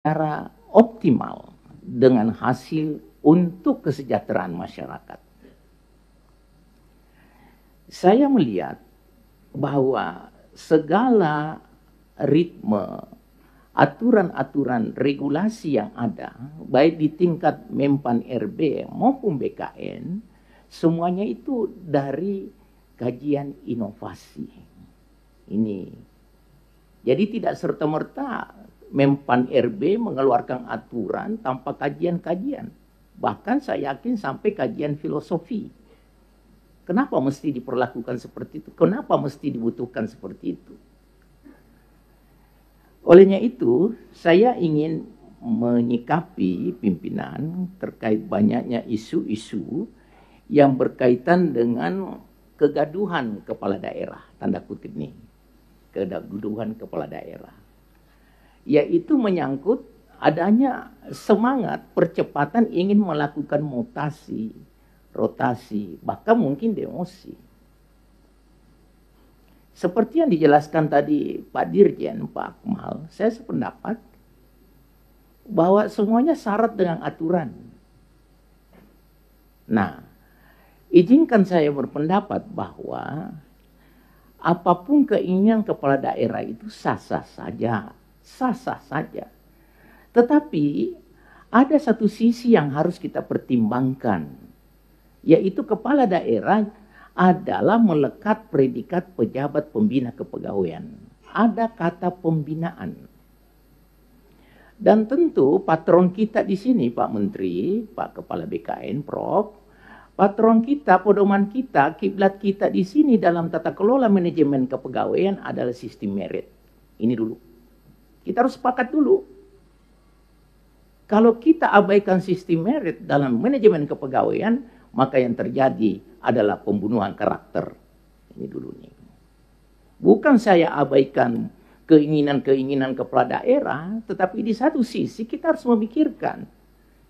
secara optimal dengan hasil untuk kesejahteraan masyarakat. Saya melihat bahwa segala ritme, aturan-aturan regulasi yang ada, baik di tingkat Mempan RB maupun BKN, semuanya itu dari kajian inovasi. Ini. Jadi tidak serta-merta Mempan RB mengeluarkan aturan tanpa kajian-kajian. Bahkan saya yakin sampai kajian filosofi. Kenapa mesti diperlakukan seperti itu? Kenapa mesti dibutuhkan seperti itu? Olehnya itu, saya ingin menyikapi pimpinan terkait banyaknya isu-isu yang berkaitan dengan kegaduhan kepala daerah, tanda kutip nih, kegaduhan kepala daerah. Yaitu menyangkut adanya semangat percepatan ingin melakukan mutasi, rotasi, bahkan mungkin demosi. Seperti yang dijelaskan tadi Pak Dirjen, Pak Akmal, saya sependapat bahwa semuanya syarat dengan aturan. Nah, izinkan saya berpendapat bahwa apapun keinginan kepala daerah itu sah-sah saja. Sah-sah saja. Tetapi ada satu sisi yang harus kita pertimbangkan, yaitu kepala daerah adalah melekat predikat pejabat pembina kepegawaian. Ada kata pembinaan. Dan tentu patron kita di sini, Pak Menteri, Pak Kepala BKN, Prof, patron kita, pedoman kita, kiblat kita di sini dalam tata kelola manajemen kepegawaian adalah sistem merit. Ini dulu. Kita harus sepakat dulu. Kalau kita abaikan sistem merit dalam manajemen kepegawaian, maka yang terjadi adalah pembunuhan karakter. Ini dulu nih. Bukan saya abaikan keinginan-keinginan kepala daerah, tetapi di satu sisi kita harus memikirkan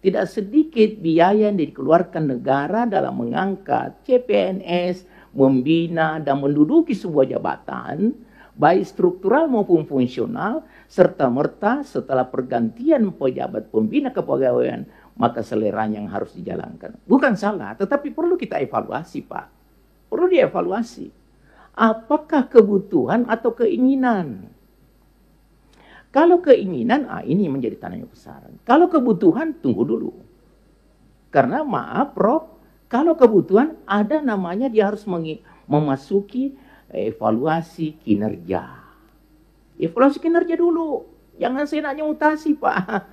tidak sedikit biaya yang dikeluarkan negara dalam mengangkat CPNS, membina dan menduduki sebuah jabatan, baik struktural maupun fungsional, serta-merta setelah pergantian pejabat pembina kepegawaian, maka seleranya yang harus dijalankan. Bukan salah, tetapi perlu kita evaluasi, Pak. Perlu dievaluasi. Apakah kebutuhan atau keinginan? Kalau keinginan, ini menjadi tanya besar. Kalau kebutuhan, tunggu dulu. Karena maaf, Prof, kalau kebutuhan ada namanya dia harus memasuki evaluasi kinerja. Evaluasi kinerja dulu. Jangan senaknya mutasi, Pak.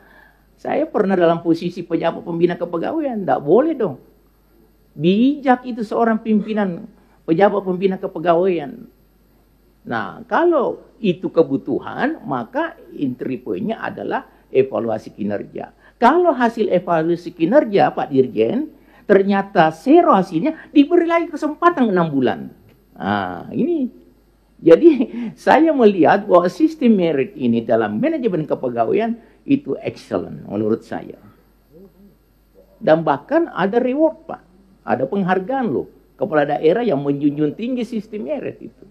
Saya pernah dalam posisi pejabat pembina kepegawaian. Tidak boleh dong. Bijak itu seorang pimpinan pejabat pembina kepegawaian. Nah, kalau itu kebutuhan, maka entry point-nya adalah evaluasi kinerja. Kalau hasil evaluasi kinerja, Pak Dirjen, ternyata zero hasilnya, diberi lagi kesempatan 6 bulan. Nah, ini. Jadi, saya melihat bahwa sistem merit ini dalam manajemen kepegawaian itu excellent menurut saya. Dan bahkan ada reward, Pak. Ada penghargaan loh. Kepala daerah yang menjunjung tinggi sistem merit itu.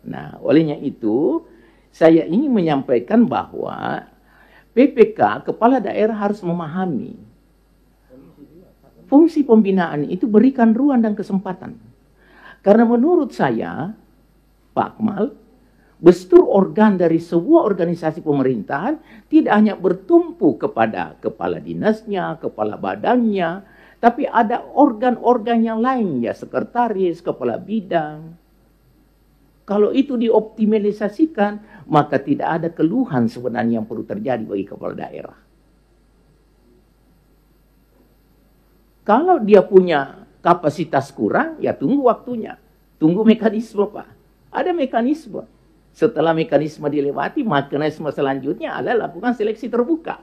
Nah, olehnya itu, saya ingin menyampaikan bahwa PPK, kepala daerah harus memahami fungsi pembinaan itu berikan ruang dan kesempatan. Karena menurut saya, Pak Akmal, gestur organ dari sebuah organisasi pemerintahan tidak hanya bertumpu kepada kepala dinasnya, kepala badannya, tapi ada organ-organ yang lain, ya sekretaris, kepala bidang. Kalau itu dioptimalisasikan, maka tidak ada keluhan sebenarnya yang perlu terjadi bagi kepala daerah. Kalau dia punya kapasitas kurang, ya tunggu waktunya. Tunggu mekanisme, Pak. Ada mekanisme. Setelah mekanisme dilewati, mekanisme selanjutnya adalah lakukan seleksi terbuka.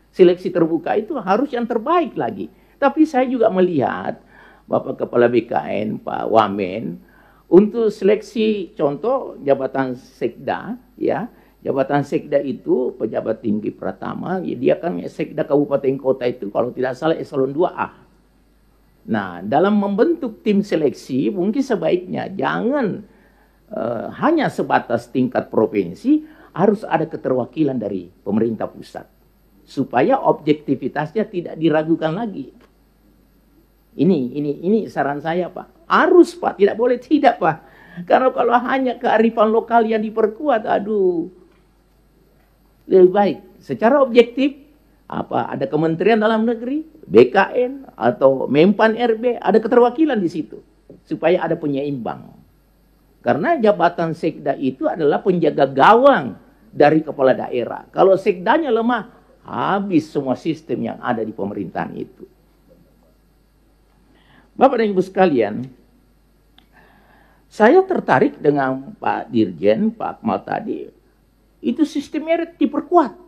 Seleksi terbuka itu harus yang terbaik lagi. Tapi saya juga melihat, Bapak Kepala BKN, Pak Wamen, untuk seleksi contoh jabatan sekda, ya jabatan sekda itu pejabat tinggi pertama, ya, dia kan sekda kabupaten kota itu kalau tidak salah eselon 2A. Nah, dalam membentuk tim seleksi mungkin sebaiknya jangan hanya sebatas tingkat provinsi, harus ada keterwakilan dari pemerintah pusat. Supaya objektivitasnya tidak diragukan lagi. Ini saran saya, Pak. Harus, Pak. Tidak boleh tidak, Pak. Karena kalau hanya kearifan lokal yang diperkuat, aduh. Lebih baik. Secara objektif, ada Kementerian Dalam Negeri, BKN, atau Menpan RB, ada keterwakilan di situ. Supaya ada penyeimbang. Karena jabatan sekda itu adalah penjaga gawang dari kepala daerah. Kalau sekdanya lemah, habis semua sistem yang ada di pemerintahan itu. Bapak dan Ibu sekalian, saya tertarik dengan Pak Dirjen, Pak Akmal tadi. Itu sistem merit diperkuat.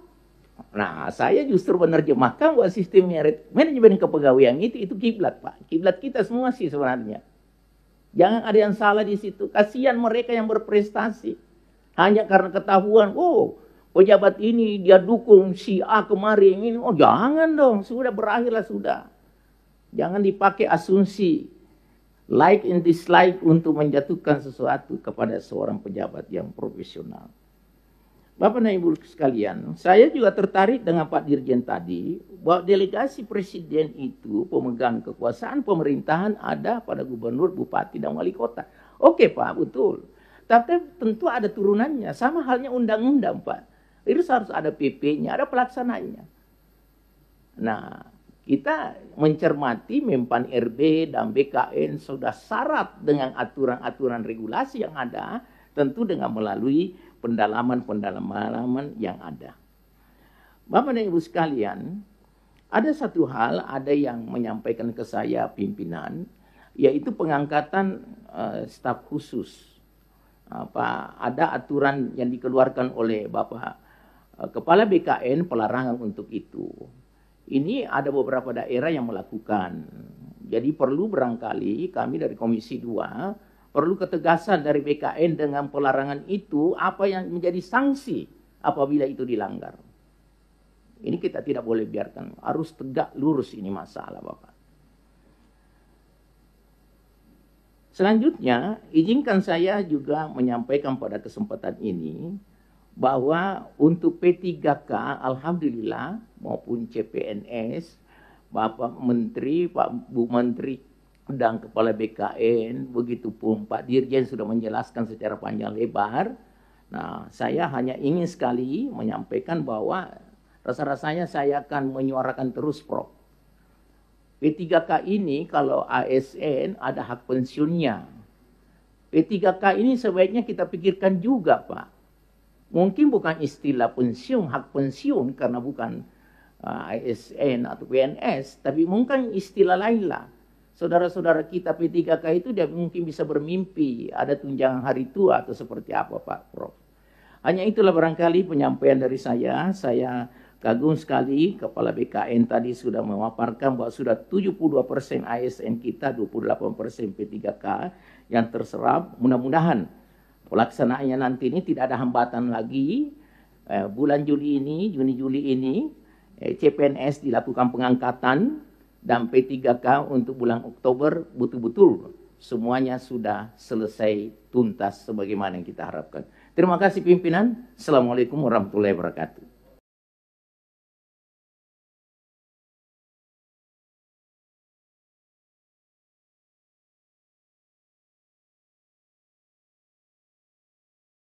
Nah, saya justru menerjemahkan bahwa sistem merit manajemen kepegawaian itu kiblat, Pak. Kiblat kita semua sih sebenarnya. Jangan ada yang salah di situ. Kasihan mereka yang berprestasi. Hanya karena ketahuan, oh pejabat ini dia dukung si A kemarin ini. Oh jangan dong, sudah berakhirlah sudah. Jangan dipakai asumsi like and dislike untuk menjatuhkan sesuatu kepada seorang pejabat yang profesional. Bapak dan Ibu sekalian, saya juga tertarik dengan Pak Dirjen tadi, bahwa delegasi presiden itu pemegang kekuasaan pemerintahan ada pada gubernur, bupati, dan wali kota. Oke Pak, betul. Tapi tentu ada turunannya, sama halnya undang-undang Pak. Itu harus ada PP-nya, ada pelaksananya. Nah, kita mencermati Menpan RB dan BKN sudah syarat dengan aturan-aturan regulasi yang ada, tentu dengan melalui pendalaman yang ada. Bapak dan Ibu sekalian, ada satu hal, ada yang menyampaikan ke saya pimpinan, yaitu pengangkatan staf khusus. Ada aturan yang dikeluarkan oleh Bapak Kepala BKN pelarangan untuk itu. Ini ada beberapa daerah yang melakukan. Jadi perlu barangkali kami dari Komisi 2 perlu ketegasan dari BKN dengan pelarangan itu, apa yang menjadi sanksi apabila itu dilanggar. Ini kita tidak boleh biarkan, harus tegak lurus ini masalah Bapak. Selanjutnya, izinkan saya juga menyampaikan pada kesempatan ini, bahwa untuk P3K, Alhamdulillah, maupun CPNS, Bapak Menteri, Pak Bu Menteri, dan Kepala BKN, begitupun Pak Dirjen sudah menjelaskan secara panjang lebar. Nah, saya hanya ingin sekali menyampaikan bahwa rasa-rasanya saya akan menyuarakan terus, Prof. P3K ini kalau ASN ada hak pensiunnya. P3K ini sebaiknya kita pikirkan juga, Pak. Mungkin bukan istilah pensiun, hak pensiun, karena bukan ASN atau PNS, tapi mungkin istilah lain lah. Saudara-saudara kita P3K itu dia mungkin bisa bermimpi ada tunjangan hari tua atau seperti apa Pak Prof. Hanya itulah barangkali penyampaian dari saya. Saya kagum sekali Kepala BKN tadi sudah memaparkan bahwa sudah 72% ASN kita, 28% P3K yang terserap. Mudah-mudahan pelaksanaannya nanti ini tidak ada hambatan lagi. Bulan Juli ini, Juni-Juli ini, CPNS dilakukan pengangkatan. Dan P3K untuk bulan Oktober betul-betul semuanya sudah selesai tuntas sebagaimana yang kita harapkan. Terima kasih pimpinan. Assalamualaikum warahmatullahi wabarakatuh.